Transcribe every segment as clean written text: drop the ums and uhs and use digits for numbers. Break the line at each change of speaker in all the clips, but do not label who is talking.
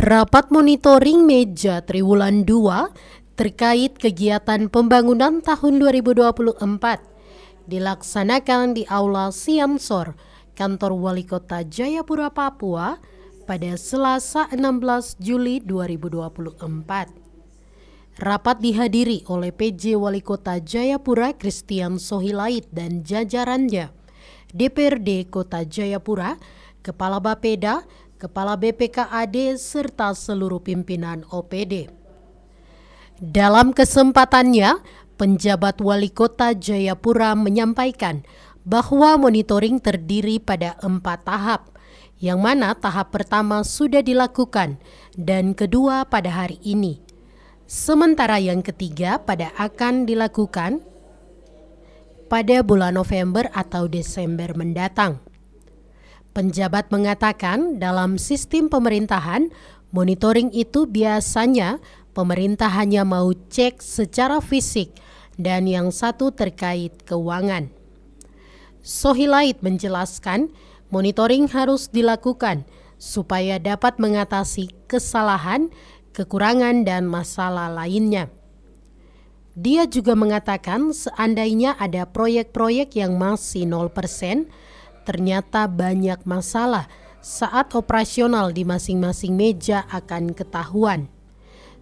Rapat monitoring meja triwulan 2 terkait kegiatan pembangunan tahun 2024 dilaksanakan di Aula Siamsor, Kantor Wali Kota Jayapura, Papua pada Selasa 16 Juli 2024. Rapat dihadiri oleh PJ Wali Kota Jayapura Christian Sohilait dan jajarannya, DPRD Kota Jayapura, Kepala Bapeda, Kepala BPKAD, serta seluruh pimpinan OPD. Dalam kesempatannya, penjabat Wali Kota Jayapura menyampaikan bahwa monitoring terdiri pada 4 tahap, yang mana tahap pertama sudah dilakukan dan kedua pada hari ini. Sementara yang ketiga akan dilakukan pada bulan November atau Desember mendatang. Penjabat mengatakan dalam sistem pemerintahan, monitoring itu biasanya pemerintah hanya mau cek secara fisik dan yang satu terkait keuangan. Sohilait menjelaskan monitoring harus dilakukan supaya dapat mengatasi kesalahan, kekurangan, dan masalah lainnya. Dia juga mengatakan seandainya ada proyek-proyek yang masih 0%, ternyata banyak masalah saat operasional di masing-masing meja akan ketahuan.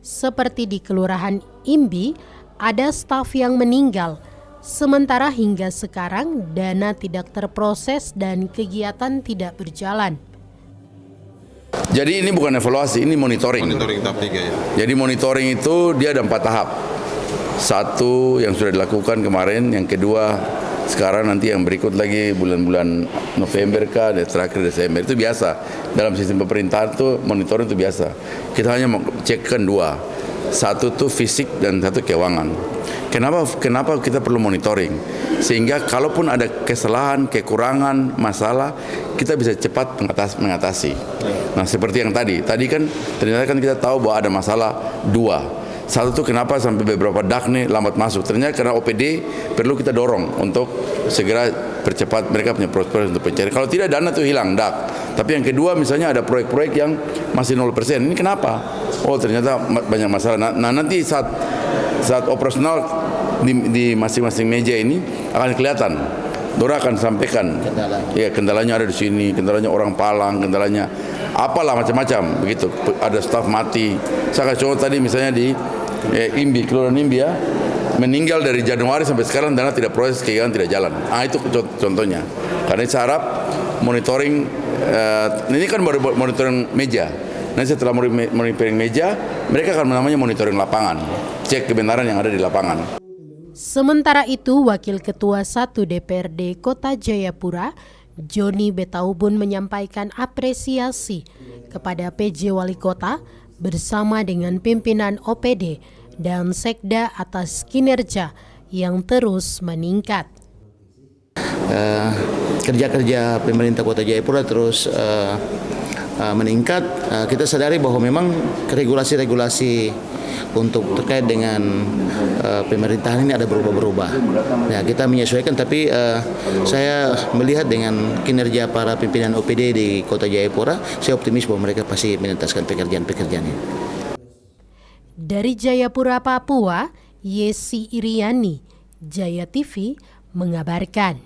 Seperti di Kelurahan Imbi, ada staf yang meninggal, sementara hingga sekarang dana tidak terproses dan kegiatan tidak berjalan.
Jadi ini bukan evaluasi, ini monitoring.
Monitoring tahap 3 ya.
Jadi monitoring itu dia ada 4 tahap. Satu yang sudah dilakukan kemarin, yang kedua sekarang, nanti yang berikut lagi bulan-bulan November kah, dan terakhir Desember. Itu biasa. Dalam sistem pemerintahan itu monitoring itu biasa. Kita hanya cekkan 2. Satu itu fisik dan satu keuangan. Kenapa kita perlu monitoring? Sehingga kalaupun ada kesalahan, kekurangan, masalah, kita bisa cepat mengatasi. Nah, seperti yang tadi kan ternyata kan kita tahu bahwa ada masalah 2. Satu tuh kenapa sampai beberapa dak nih lambat masuk. Ternyata karena OPD perlu kita dorong untuk segera percepat mereka punya proses untuk pencarian. Kalau tidak dana tuh hilang dak. Tapi yang kedua misalnya ada proyek-proyek yang masih 0%. Ini kenapa? Oh ternyata banyak masalah. Nah nanti saat operasional di masing-masing meja ini akan kelihatan. Dora akan sampaikan. Ya kendalanya ada di sini, kendalanya orang Palang, kendalanya apalah macam-macam begitu. Ada staf mati. Saya kasih contoh tadi misalnya di Imbi, Kelurahan Imbi ya, meninggal dari Januari sampai sekarang dana tidak proses, kegiatan tidak jalan. Itu contohnya. Karena saya harap monitoring, ini kan baru monitoring meja. Nanti setelah monitoring meja, mereka akan namanya monitoring lapangan, cek kebenaran yang ada di lapangan.
Sementara itu, Wakil Ketua 1 DPRD Kota Jayapura, Joni Betaubun, menyampaikan apresiasi kepada PJ Wali Kota bersama dengan pimpinan OPD dan Sekda atas kinerja yang terus meningkat.
Kerja-kerja pemerintah Kota Jayapura terus meningkat. Kita sadari bahwa memang regulasi-regulasi untuk terkait dengan pemerintahan ini ada berubah-berubah. Ya, kita menyesuaikan, tapi saya melihat dengan kinerja para pimpinan OPD di Kota Jayapura, saya optimis bahwa mereka pasti menuntaskan pekerjaan-pekerjaan ini.
Dari Jayapura, Papua, Yesi Iriani, Jaya TV mengabarkan.